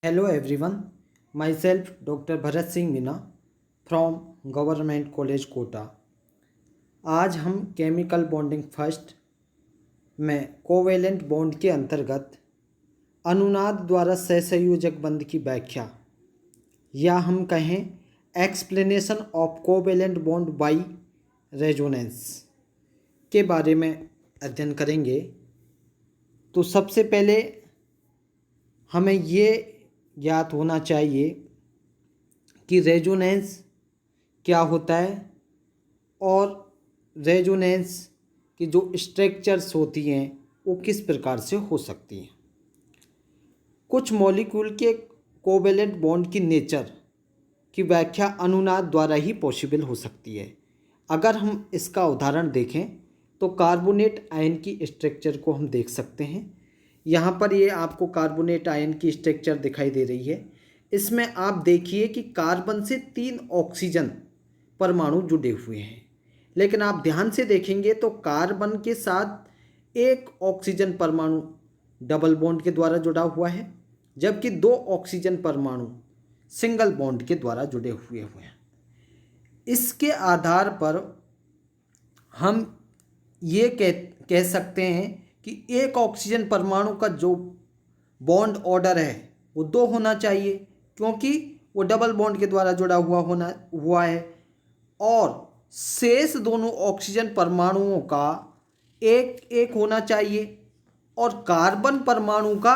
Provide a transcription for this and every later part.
Hello everyone, myself Dr. Bharat Singh Meena from Government College Kota. आज हम chemical bonding first में covalent bond के अंतर्गत अनुनाद द्वारा सहसंयोजक बंध की व्याख्या या हम कहें explanation of covalent bond by resonance के बारे में अध्ययन करेंगे। तो सबसे पहले हमें ये ज्ञात होना चाहिए कि रेजोनेंस क्या होता है और रेजोनेंस की जो स्ट्रक्चर्स होती हैं वो किस प्रकार से हो सकती हैं। कुछ मॉलिक्यूल के कोवेलेंट बॉन्ड की नेचर की व्याख्या अनुनाद द्वारा ही पॉसिबल हो सकती है। अगर हम इसका उदाहरण देखें तो कार्बोनेट आयन की स्ट्रक्चर को हम देख सकते हैं। यहाँ पर ये आपको कार्बोनेट आयन की स्ट्रक्चर दिखाई दे रही है। इसमें आप देखिए कि कार्बन से 3 ऑक्सीजन परमाणु जुड़े हुए हैं, लेकिन आप ध्यान से देखेंगे तो कार्बन के साथ एक ऑक्सीजन परमाणु डबल बॉन्ड के द्वारा जुड़ा हुआ है, जबकि 2 ऑक्सीजन परमाणु सिंगल बॉन्ड के द्वारा जुड़े हुए हैं। इसके आधार पर हम ये कह सकते हैं कि एक ऑक्सीजन परमाणु का जो बॉन्ड ऑर्डर है वो 2 होना चाहिए, क्योंकि वो डबल बॉन्ड के द्वारा जुड़ा हुआ है, और शेष दोनों ऑक्सीजन परमाणुओं का एक एक होना चाहिए, और कार्बन परमाणु का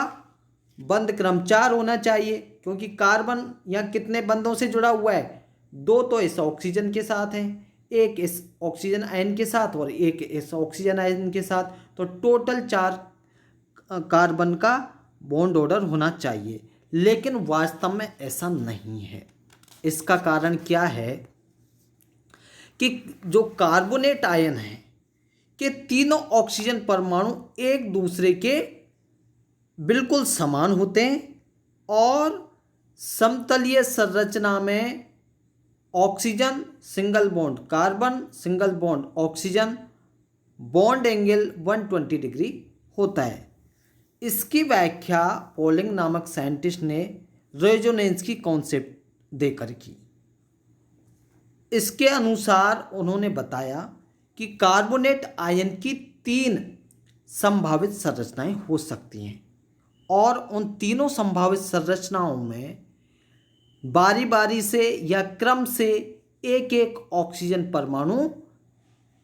बंध क्रम 4 होना चाहिए, क्योंकि कार्बन यहाँ कितने बंधों से जुड़ा हुआ है, 2 तो इस ऑक्सीजन के साथ हैं, एक इस ऑक्सीजन आयन के साथ और एक इस ऑक्सीजन आयन के साथ, तो टोटल 4 कार्बन का बॉन्ड ऑर्डर होना चाहिए। लेकिन वास्तव में ऐसा नहीं है। इसका कारण क्या है कि जो कार्बोनेट आयन है कि तीनों ऑक्सीजन परमाणु एक दूसरे के बिल्कुल समान होते हैं और समतलीय संरचना में oxygen single bond carbon single bond oxygen bond angle 120 degree होता है। इसकी व्याख्या पॉलिंग नामक साइंटिस्ट ने रेजोनेंस की कॉन्सेप्ट देकर की। इसके अनुसार उन्होंने बताया कि कार्बोनेट आयन की 3 संभावित संरचनाएं हो सकती हैं, और उन तीनों संभावित संरचनाओं में बारी बारी से या क्रम से एक एक ऑक्सीजन परमाणु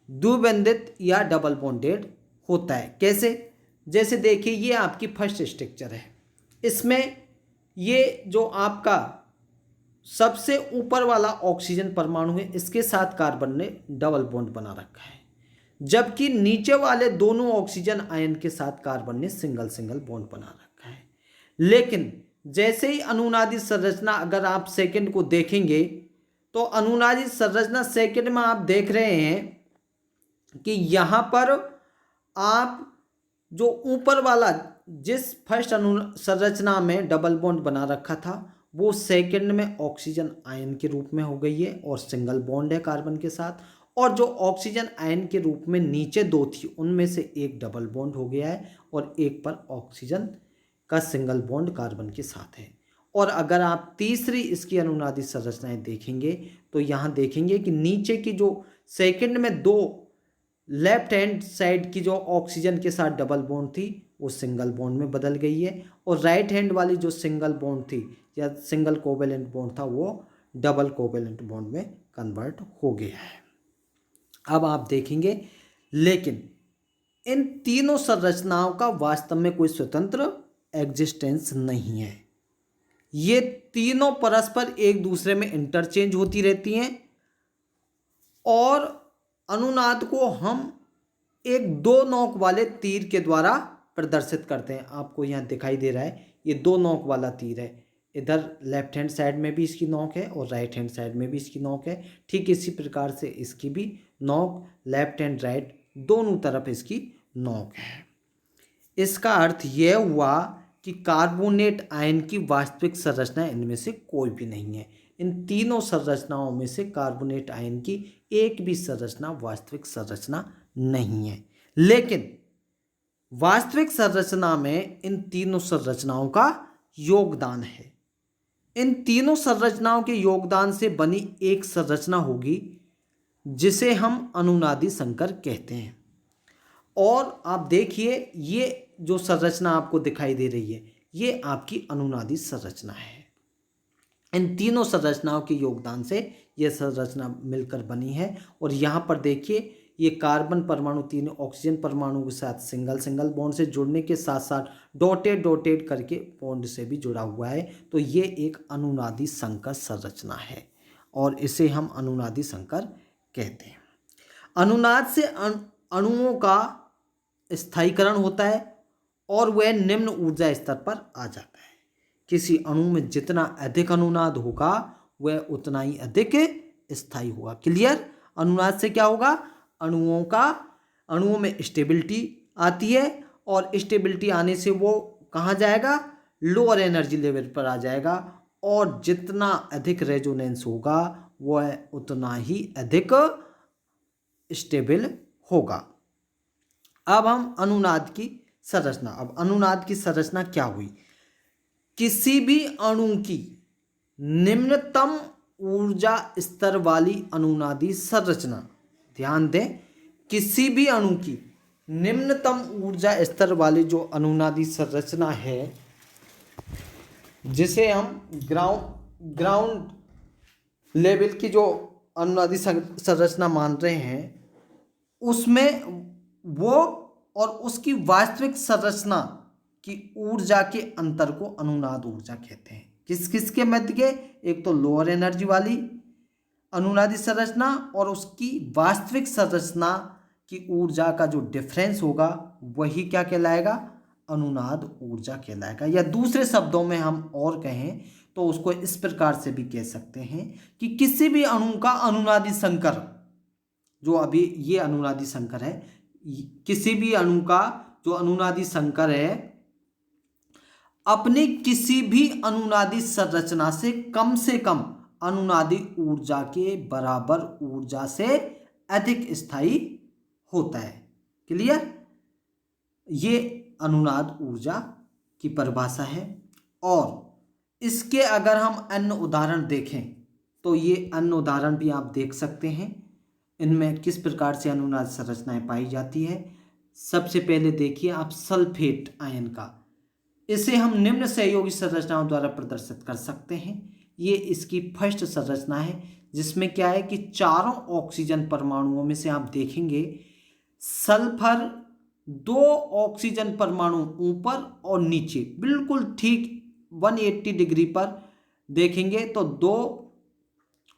द्विबंधित या डबल बॉन्डेड होता है। कैसे? जैसे देखिए, ये आपकी फर्स्ट स्ट्रक्चर है। इसमें ये जो आपका सबसे ऊपर वाला ऑक्सीजन परमाणु है, इसके साथ कार्बन ने डबल बॉन्ड बना रखा है, जबकि नीचे वाले दोनों ऑक्सीजन आयन के साथ कार्बन ने सिंगल सिंगल बॉन्ड बना रखा है। लेकिन जैसे ही अनुनादी संरचना अगर आप सेकंड को देखेंगे तो अनुनादी संरचना सेकंड में आप देख रहे हैं कि यहाँ पर आप जो ऊपर वाला जिस फर्स्ट संरचना में डबल बॉन्ड बना रखा था वो सेकंड में ऑक्सीजन आयन के रूप में हो गई है और सिंगल बॉन्ड है कार्बन के साथ, और जो ऑक्सीजन आयन के रूप में नीचे 2 थी उनमें से एक डबल बॉन्ड हो गया है और एक पर ऑक्सीजन का सिंगल बॉन्ड कार्बन के साथ है। और अगर आप तीसरी इसकी अनुनादी संरचनाएं देखेंगे तो यहाँ देखेंगे कि नीचे की जो सेकंड में 2 लेफ्ट हैंड साइड की जो ऑक्सीजन के साथ डबल बॉन्ड थी वो सिंगल बॉन्ड में बदल गई है, और राइट हैंड वाली जो सिंगल बॉन्ड थी या सिंगल कोवेलेंट बॉन्ड था वो डबल कोवेलेंट बॉन्ड में कन्वर्ट हो गया है। अब आप देखेंगे, लेकिन इन तीनों संरचनाओं का वास्तव में कोई स्वतंत्र एग्जिस्टेंस नहीं है। ये तीनों परस्पर एक दूसरे में इंटरचेंज होती रहती हैं, और अनुनाद को हम एक 2 नोक वाले तीर के द्वारा प्रदर्शित करते हैं। आपको यहाँ दिखाई दे रहा है, ये 2 नोक वाला तीर है। इधर लेफ्ट हैंड साइड में भी इसकी नोक है और राइट हैंड साइड में भी इसकी नोक है। ठीक इसी प्रकार से इसकी भी नोक लेफ्ट एंड राइट दोनों तरफ इसकी नोक है। इसका अर्थ यह हुआ कि कार्बोनेट आयन की वास्तविक संरचना इनमें से कोई भी नहीं है। इन तीनों संरचनाओं में से कार्बोनेट आयन की एक भी संरचना वास्तविक संरचना नहीं है, लेकिन वास्तविक संरचना में इन तीनों संरचनाओं का योगदान है। इन तीनों संरचनाओं के योगदान से बनी एक संरचना होगी जिसे हम अनुनादी संकर कहते हैं। और आप देखिए, ये जो संरचना आपको दिखाई दे रही है ये आपकी अनुनादी संरचना है। इन तीनों संरचनाओं के योगदान से यह संरचना मिलकर बनी है। और यहाँ पर देखिए, ये कार्बन परमाणु तीनों ऑक्सीजन परमाणु के साथ सिंगल सिंगल बॉन्ड से जुड़ने के साथ साथ डॉटेड डॉटेड करके बॉन्ड से भी जुड़ा हुआ है। तो ये एक अनुनादी संकर संरचना है और इसे हम अनुनादी संकर कहते हैं। अनुनाद से अणुओं का स्थायीकरण होता है और वह निम्न ऊर्जा स्तर पर आ जाता है। किसी अणु में जितना अधिक अनुनाद होगा वह उतना ही अधिक स्थायी होगा। क्लियर? अनुनाद से क्या होगा? अणुओं में स्टेबिलिटी आती है और स्टेबिलिटी आने से वो कहाँ जाएगा? लोअर एनर्जी लेवल पर आ जाएगा और जितना अधिक रेजोनेंस होगा वह उतना ही अधिक स्टेबल होगा। अब हम अनुनाद की संरचना, अब अनुनाद की संरचना क्या हुई? किसी भी अणु की निम्नतम ऊर्जा स्तर वाली अनुनादी संरचना, ध्यान दें, किसी भी अणु की निम्नतम ऊर्जा स्तर वाली जो अनुनादी संरचना है जिसे हम ग्राउंड लेवल की जो अनुनादी संरचना मान रहे हैं उसमें वो और उसकी वास्तविक संरचना की ऊर्जा के अंतर को अनुनाद ऊर्जा कहते हैं। किस किस के मध्य के? एक तो लोअर एनर्जी वाली अनुनादी संरचना और उसकी वास्तविक संरचना की ऊर्जा का जो डिफरेंस होगा वही क्या कहलाएगा? अनुनाद ऊर्जा कहलाएगा। या दूसरे शब्दों में हम और कहें तो उसको इस प्रकार से भी कह सकते हैं कि किसी भी अणु का अनुनादी संकर, जो अभी ये अनुनादी संकर है, किसी भी अणु का जो अनुनादी संकर है अपनी किसी भी अनुनादी संरचना से कम अनुनादी ऊर्जा के बराबर ऊर्जा से अधिक स्थायी होता है। क्लियर? ये अनुनाद ऊर्जा की परिभाषा है। और इसके अगर हम अन्य उदाहरण देखें तो ये अन्य उदाहरण भी आप देख सकते हैं, इनमें किस प्रकार से अनुनाद संरचनाएं पाई जाती है। सबसे पहले देखिए आप सल्फेट आयन का, इसे हम निम्न सहयोगी संरचनाओं द्वारा प्रदर्शित कर सकते हैं। ये इसकी फर्स्ट संरचना है जिसमें क्या है कि चारों ऑक्सीजन परमाणुओं में से आप देखेंगे सल्फर 2 ऑक्सीजन परमाणु ऊपर और नीचे बिल्कुल ठीक 180 डिग्री पर देखेंगे तो 2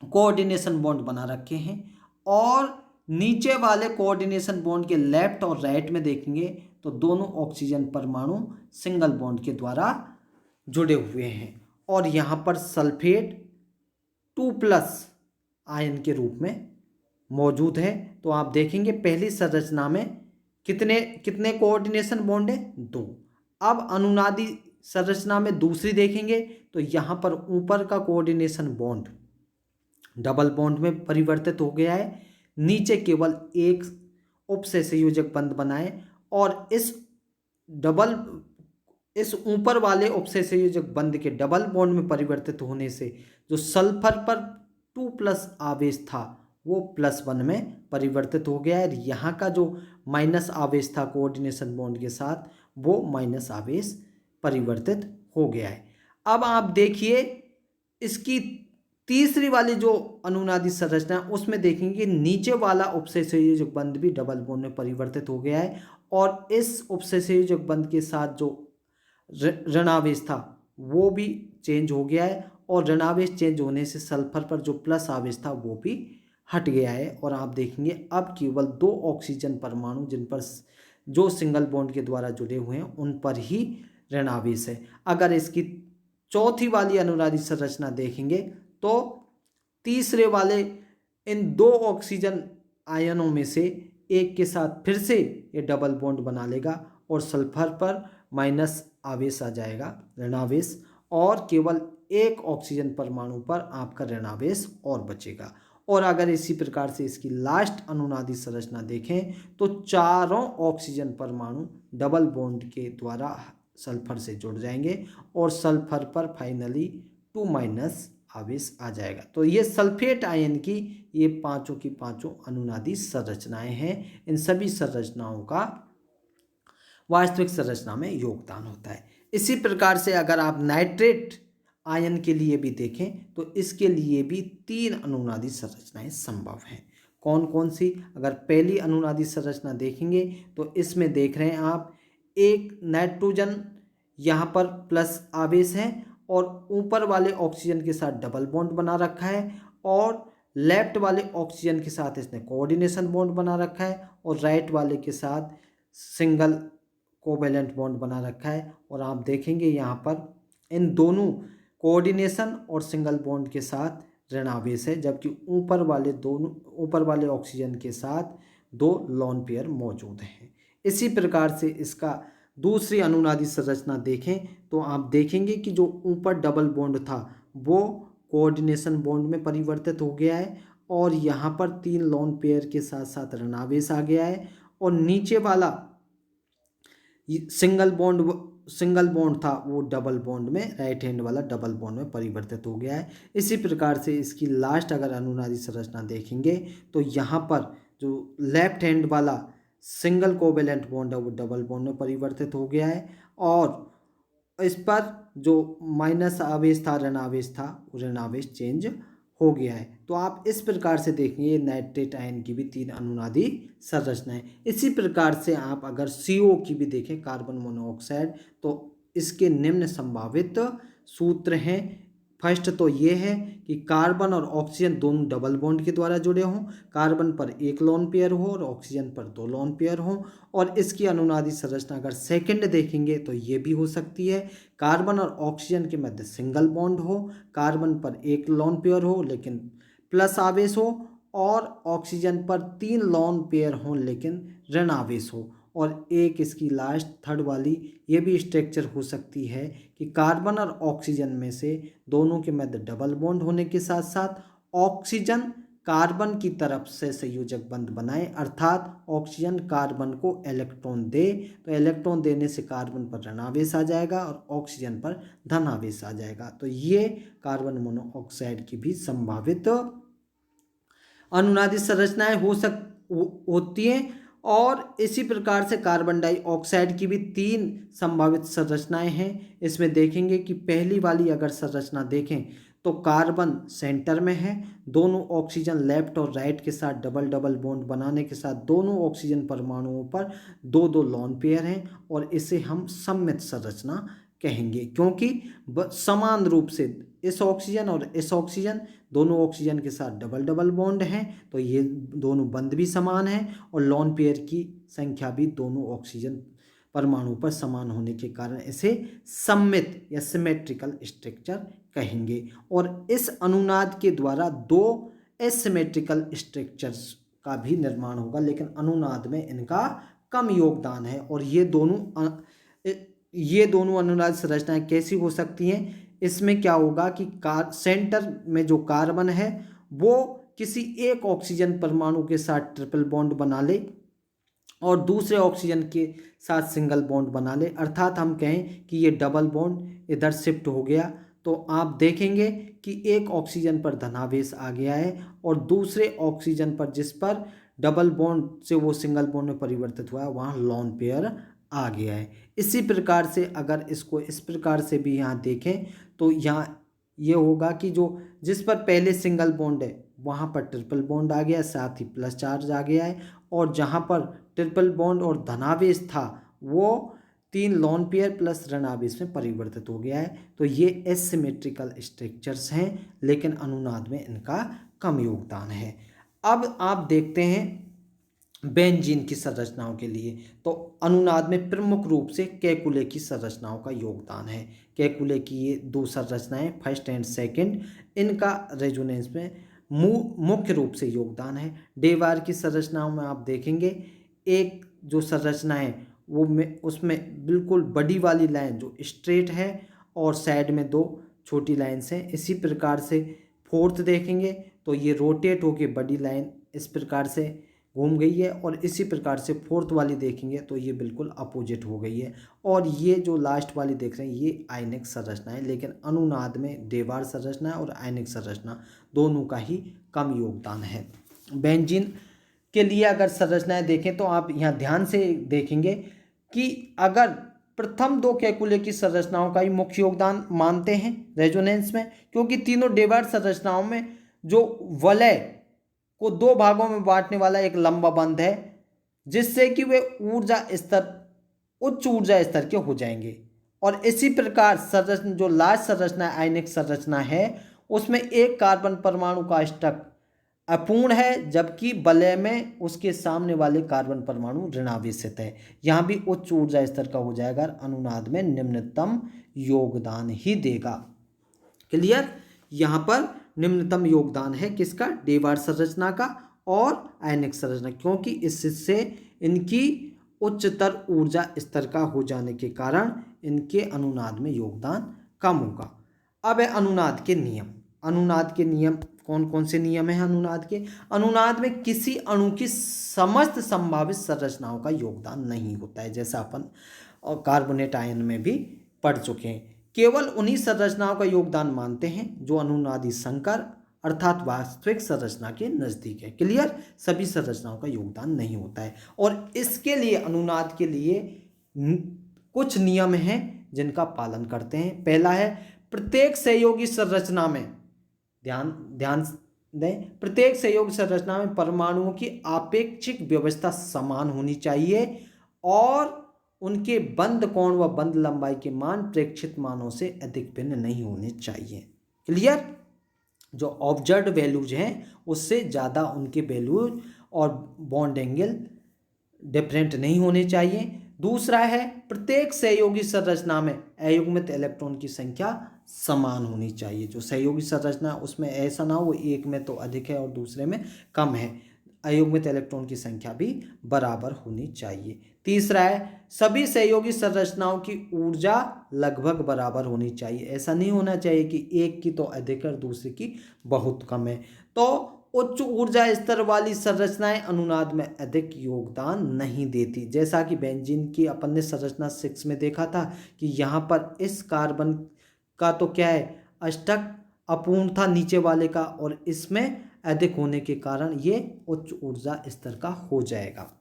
कोऑर्डिनेशन बॉन्ड बना रखे हैं और नीचे वाले कोऑर्डिनेशन बॉन्ड के लेफ्ट और राइट में देखेंगे तो दोनों ऑक्सीजन परमाणु सिंगल बॉन्ड के द्वारा जुड़े हुए हैं। और यहाँ पर सल्फेट 2+ आयन के रूप में मौजूद है। तो आप देखेंगे पहली संरचना में कितने कोऑर्डिनेशन बॉन्ड है? 2। अब अनुनादी संरचना में दूसरी देखेंगे तो यहाँ पर ऊपर का कोऑर्डिनेशन बॉन्ड डबल बॉन्ड में परिवर्तित हो गया है, नीचे केवल एक उपसहसंयोजक बंध बनाए और इस ऊपर वाले उपसहसंयोजक बंध के डबल बॉन्ड में परिवर्तित होने से जो सल्फर पर 2+ आवेश था वो +1 में परिवर्तित हो गया है। यहाँ का जो माइनस आवेश था कोऑर्डिनेशन बॉन्ड के साथ वो माइनस आवेश परिवर्तित हो गया है। अब आप देखिए इसकी तीसरी वाली जो अनुनादी संरचना है उसमें देखेंगे नीचे वाला उपसहसंयोजक बंध भी डबल बॉन्ड में परिवर्तित हो गया है और इस उपसहसंयोजक बंध के साथ जो ऋणावेश था वो भी चेंज हो गया है और ऋणावेश चेंज होने से सल्फर पर जो प्लस आवेश था वो भी हट गया है। और आप देखेंगे अब केवल 2 ऑक्सीजन परमाणु जिन पर जो सिंगल बॉन्ड के द्वारा जुड़े हुए हैं उन पर ही ऋणावेश है। अगर इसकी चौथी वाली अनुनादी संरचना देखेंगे तो तीसरे वाले इन 2 ऑक्सीजन आयनों में से एक के साथ फिर से ये डबल बॉन्ड बना लेगा और सल्फर पर माइनस आवेश आ जाएगा, ऋणावेश, और केवल एक ऑक्सीजन परमाणु पर आपका ऋणावेश और बचेगा। और अगर इसी प्रकार से इसकी लास्ट अनुनादी संरचना देखें तो चारों ऑक्सीजन परमाणु डबल बॉन्ड के द्वारा सल्फर से जुड़ जाएंगे और सल्फर पर फाइनली 2- आवेश आ जाएगा। तो ये सल्फेट आयन की ये पांचों की पांचों अनुनादी संरचनाएं हैं। इन सभी संरचनाओं का वास्तविक संरचना में योगदान होता है। इसी प्रकार से अगर आप नाइट्रेट आयन के लिए भी देखें तो इसके लिए भी 3 अनुनादी संरचनाएं संभव हैं। कौन कौन सी? अगर पहली अनुनादी संरचना देखेंगे तो इसमें देख रहे हैं आप, एक नाइट्रोजन यहाँ पर प्लस आवेश है और ऊपर वाले ऑक्सीजन के साथ डबल बॉन्ड बना रखा है और लेफ्ट वाले ऑक्सीजन के साथ इसने कोऑर्डिनेशन बॉन्ड बना रखा है और राइट वाले के साथ सिंगल कोवेलेंट बॉन्ड बना रखा है। और आप देखेंगे यहाँ पर इन दोनों कोऑर्डिनेशन और सिंगल बॉन्ड के साथ ऋण आवेश है, जबकि ऊपर वाले ऑक्सीजन के साथ 2 लोन पेयर मौजूद हैं। इसी प्रकार से इसका दूसरी अनुनादी संरचना देखें तो आप देखेंगे कि जो ऊपर डबल बॉन्ड था वो कोऑर्डिनेशन बॉन्ड में परिवर्तित हो गया है और यहाँ पर 3 लोन पेयर के साथ साथ ऋण आवेश आ गया है और नीचे वाला सिंगल बॉन्ड था वो डबल बॉन्ड में, राइट हैंड वाला डबल बॉन्ड में परिवर्तित हो गया है। इसी प्रकार से इसकी लास्ट अगर अनुनादी संरचना देखेंगे तो यहाँ पर जो लेफ्ट हैंड वाला सिंगल कोवेलेंट बॉन्ड है वो डबल बॉन्ड में परिवर्तित हो गया है और इस पर जो माइनस आवेश था, ऋण आवेश था, वो ऋण आवेश चेंज हो गया है। तो आप इस प्रकार से देखेंगे नाइट्रेट आयन की भी 3 अनुनादी संरचनाएं। इसी प्रकार से आप अगर CO की भी देखें, कार्बन मोनोऑक्साइड, तो इसके निम्न संभावित सूत्र हैं। फर्स्ट तो ये है कि कार्बन और ऑक्सीजन दोनों डबल बॉन्ड के द्वारा जुड़े हों, कार्बन पर 1 लोन पेयर हो और ऑक्सीजन पर 2 लोन पेयर हो। और इसकी अनुनादी संरचना अगर सेकंड देखेंगे तो ये भी हो सकती है, कार्बन और ऑक्सीजन के मध्य सिंगल बॉन्ड हो, कार्बन पर 1 लोन पेयर हो लेकिन प्लस आवेश हो और ऑक्सीजन पर 3 लोन पेयर हो लेकिन ऋण आवेश हो। और एक इसकी लास्ट थर्ड वाली ये भी स्ट्रक्चर हो सकती है कि कार्बन और ऑक्सीजन में से दोनों के मध्य डबल बॉन्ड होने के साथ साथ ऑक्सीजन कार्बन की तरफ से संयोजक बंध बनाए, अर्थात ऑक्सीजन कार्बन को इलेक्ट्रॉन दे, तो इलेक्ट्रॉन देने से कार्बन पर ऋण आवेश आ जाएगा और ऑक्सीजन पर धन आवेश आ जाएगा। तो ये कार्बन मोनोऑक्साइड की भी संभावित अनुनादी संरचनाएं होती हैं। और इसी प्रकार से कार्बन डाइऑक्साइड की भी 3 संभावित संरचनाएं हैं। इसमें देखेंगे कि पहली वाली अगर संरचना देखें तो कार्बन सेंटर में है, दोनों ऑक्सीजन लेफ्ट और राइट के साथ डबल डबल बॉन्ड बनाने के साथ दोनों ऑक्सीजन परमाणुओं पर 2 लोन पेयर हैं और इसे हम सममित संरचना कहेंगे, क्योंकि समान रूप से इस ऑक्सीजन और इस ऑक्सीजन दोनों ऑक्सीजन के साथ डबल डबल बॉन्ड हैं, तो ये दोनों बंध भी समान हैं और लोन पेयर की संख्या भी दोनों ऑक्सीजन परमाणु पर समान होने के कारण इसे सममित या सिमेट्रिकल स्ट्रक्चर कहेंगे। और इस अनुनाद के द्वारा 2 एसिमेट्रिकल स्ट्रक्चर्स का भी निर्माण होगा, लेकिन अनुनाद में इनका कम योगदान है। और ये दोनों अनुनाद संरचनाएं कैसी हो सकती हैं? इसमें क्या होगा कि सेंटर में जो कार्बन है वो किसी एक ऑक्सीजन परमाणु के साथ ट्रिपल बॉन्ड बना ले और दूसरे ऑक्सीजन के साथ सिंगल बॉन्ड बना ले, अर्थात हम कहें कि ये डबल बॉन्ड इधर शिफ्ट हो गया। तो आप देखेंगे कि एक ऑक्सीजन पर धनावेश आ गया है और दूसरे ऑक्सीजन पर जिस पर डबल बॉन्ड से वो सिंगल बॉन्ड में परिवर्तित हुआ है वहाँ लोन पेयर आ गया है। इसी प्रकार से अगर इसको इस प्रकार से भी यहाँ देखें तो यहाँ ये होगा कि जिस पर पहले सिंगल बॉन्ड है वहाँ पर ट्रिपल बॉन्ड आ गया, साथ ही प्लस चार्ज आ गया है, और जहाँ पर ट्रिपल बॉन्ड और धनावेश था वो 3 लोन पेयर प्लस ऋण आवेश में परिवर्तित हो गया है। तो ये एसिमेट्रिकल स्ट्रक्चर्स हैं, लेकिन अनुनाद में इनका कम योगदान है। अब आप देखते हैं बेंजीन की संरचनाओं के लिए, तो अनुनाद में प्रमुख रूप से केकुले की संरचनाओं का योगदान है। केकुले की ये 2 संरचनाएं, फर्स्ट एंड सेकंड, इनका रेजोनेंस में मुख्य रूप से योगदान है। डेवार की संरचनाओं में आप देखेंगे एक जो संरचना है वो उसमें बिल्कुल बड़ी वाली लाइन जो स्ट्रेट है और साइड में 2 छोटी लाइन्स हैं। इसी प्रकार से फोर्थ देखेंगे तो ये रोटेट होके बड़ी लाइन इस प्रकार से घूम गई है। और इसी प्रकार से फोर्थ वाली देखेंगे तो ये बिल्कुल अपोजिट हो गई है। और ये जो लास्ट वाली देख रहे हैं ये आयनिक संरचना है, लेकिन अनुनाद में देवार संरचना और आयनिक संरचना दोनों का ही कम योगदान है। बेंजीन के लिए अगर संरचनाएं देखें तो आप यहाँ ध्यान से देखेंगे कि अगर प्रथम दो कैकुले की संरचनाओं का ही मुख्य योगदान मानते हैं रेजोनेंस में, क्योंकि तीनों डेवार्ड संरचनाओं में जो वलय को दो भागों में बांटने वाला एक लंबा बंध है, जिससे कि वे उच्च ऊर्जा स्तर के हो जाएंगे। और इसी प्रकार संरचना जो लास्ट संरचना आयनिक संरचना है उसमें एक कार्बन परमाणु का अष्टक अपूर्ण है, जबकि वलय में उसके सामने वाले कार्बन परमाणु ऋणावेशित है। यहाँ भी उच्च ऊर्जा स्तर का हो जाएगा, अनुनाद में निम्नतम योगदान ही देगा। क्लियर? यहाँ पर निम्नतम योगदान है किसका? डेवार्ड संरचना का और आयनिक संरचना, क्योंकि इससे इनकी उच्चतर ऊर्जा स्तर का हो जाने के कारण इनके अनुनाद में योगदान कम होगा। अब है अनुनाद के नियम। अनुनाद के नियम कौन कौन से नियम हैं अनुनाद के? अनुनाद में किसी अणु की समस्त संभावित संरचनाओं का योगदान नहीं होता है, जैसा अपन कार्बोनेट आयन में भी पढ़ चुके हैं। केवल उन्हीं संरचनाओं का योगदान मानते हैं जो अनुनादी संकर अर्थात वास्तविक संरचना के नजदीक है। क्लियर? सभी संरचनाओं का योगदान नहीं होता है। और इसके लिए अनुनाद के लिए कुछ नियम हैं जिनका पालन करते हैं। पहला है प्रत्येक सहयोगी संरचना में ध्यान दें, प्रत्येक सहयोगी संरचना में परमाणुओं की आपेक्षिक व्यवस्था समान होनी चाहिए और उनके बंध कोण व बंध लंबाई के मान प्रेक्षित मानों से अधिक भिन्न नहीं होने चाहिए। क्लियर? जो ऑब्जर्व्ड वैल्यूज हैं उससे ज़्यादा उनके वैल्यूज और बॉन्ड एंगल डिफरेंट नहीं होने चाहिए। दूसरा है प्रत्येक सहयोगी संरचना में अयुग्मित इलेक्ट्रॉन की संख्या समान होनी चाहिए। जो सहयोगी संरचना उसमें ऐसा ना हो वो एक में तो अधिक है और दूसरे में कम है, अयुग्मित इलेक्ट्रॉन की संख्या भी बराबर होनी चाहिए। तीसरा है सभी सहयोगी संरचनाओं की ऊर्जा लगभग बराबर होनी चाहिए। ऐसा नहीं होना चाहिए कि एक की तो अधिक है और दूसरे की बहुत कम है। तो उच्च ऊर्जा स्तर वाली संरचनाएं अनुनाद में अधिक योगदान नहीं देती, जैसा कि बेंजीन की अपन ने संरचना 6 में देखा था कि यहाँ पर इस कार्बन का तो क्या है अष्टक अपूर्ण था नीचे वाले का, और इसमें अधिक होने के कारण ये उच्च ऊर्जा स्तर का हो जाएगा।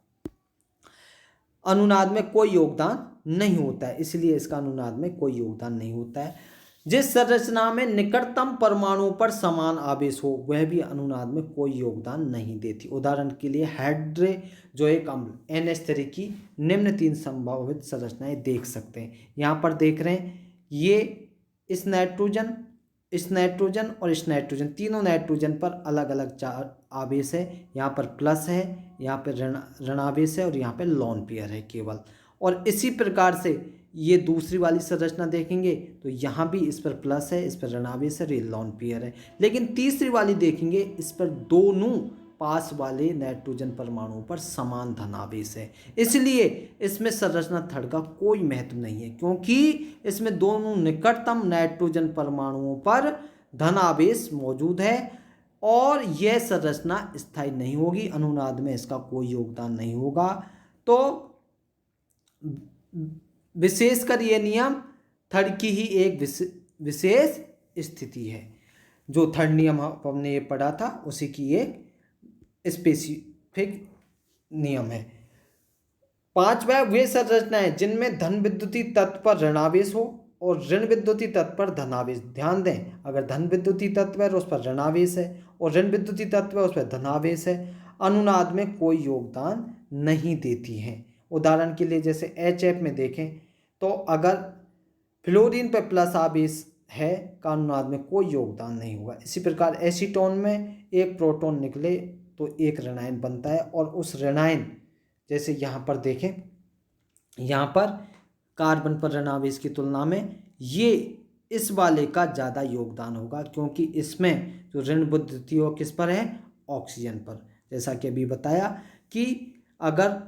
अनुनाद में कोई योगदान नहीं होता है, इसलिए इसका अनुनाद में कोई योगदान नहीं होता है। जिस संरचना में निकटतम परमाणुओं पर समान आवेश हो वह भी अनुनाद में कोई योगदान नहीं देती। उदाहरण के लिए हाइड्रोजोइक अम्ल NH3 की निम्न 3 संभावित संरचनाएं देख सकते हैं। यहाँ पर देख रहे हैं ये इस नाइट्रोजन और इस नाइट्रोजन तीनों नाइट्रोजन पर अलग अलग चार आवेश है। यहाँ पर प्लस है, यहाँ पर ऋणावेश है और यहाँ पर लोन पेयर है केवल। और इसी प्रकार से ये दूसरी वाली संरचना देखेंगे तो यहाँ भी इस पर प्लस है, इस पर ऋणावेश है और ये लोन पेयर है। लेकिन तीसरी वाली देखेंगे इस पर दोनों पास वाले नाइट्रोजन परमाणुओं पर समान धनावेश है, इसलिए इसमें संरचना थर्ड का कोई महत्व नहीं है, क्योंकि इसमें दोनों निकटतम नाइट्रोजन परमाणुओं पर धनावेश मौजूद है और यह संरचना स्थायी नहीं होगी। अनुनाद में इसका कोई योगदान नहीं होगा। तो विशेषकर यह नियम थर्ड की ही एक विशेष स्थिति है। जो थर्ड नियम हमने ये पढ़ा था उसी की एक स्पेसिफिक नियम है। पांचवा वे संरचनाएं जिनमें धन विद्युतीय तत्व पर ऋणावेश हो और ऋण विद्युतीय तत्व पर धनावेश। ध्यान दें, अगर धन विद्युतीय तत्व है उस पर ऋणावेश है और ऋण विद्युतीय तत्व है उस पर धनावेश है, अनुनाद में कोई योगदान नहीं देती हैं। उदाहरण के लिए जैसे HF में देखें तो अगर फ्लोरीन पर प्लस आवेश है का अनुनाद में कोई योगदान नहीं होगा। इसी प्रकार एसीटोन में एक प्रोटॉन निकले तो एक ऋणायन बनता है और उस ऋणायन जैसे यहाँ पर देखें, यहाँ पर कार्बन पर ऋणावेश की तुलना में ये इस वाले का ज़्यादा योगदान होगा, क्योंकि इसमें जो ऋण विद्युतीय किस पर है, ऑक्सीजन पर। जैसा कि अभी बताया कि अगर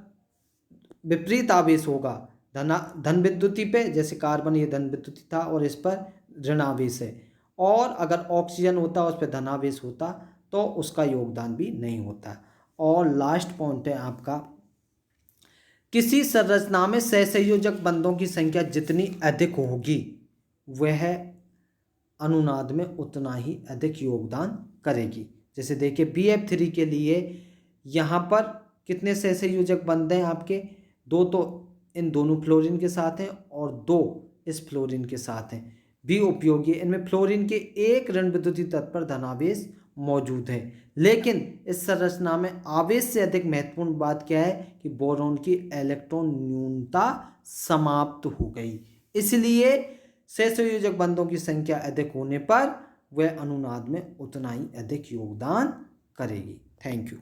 विपरीत आवेश होगा धन विद्युतीय पे, जैसे कार्बन ये धन विद्युतीय था और इस पर ऋणावेश है, और अगर ऑक्सीजन होता उस पर धनावेश होता तो उसका योगदान भी नहीं होता। और लास्ट पॉइंट है आपका, किसी संरचना में सहसंयोजक बंधों की संख्या जितनी अधिक होगी वह अनुनाद में उतना ही अधिक योगदान करेगी। जैसे देखिए BF3 के लिए यहाँ पर कितने सहसंयोजक बंध हैं आपके, 2 तो इन दोनों फ्लोरीन के साथ हैं और 2 इस फ्लोरीन के साथ हैं। भी उपयोगी है, इनमें फ्लोरीन के एक ऋण विद्युतीय तत्व पर धनावेश मौजूद है। लेकिन इस संरचना में आवेश से अधिक महत्वपूर्ण बात क्या है कि बोरॉन की इलेक्ट्रॉन न्यूनता समाप्त हो गई, इसलिए सहसंयोजक बंधों की संख्या अधिक होने पर वह अनुनाद में उतना ही अधिक योगदान करेगी। Thank you.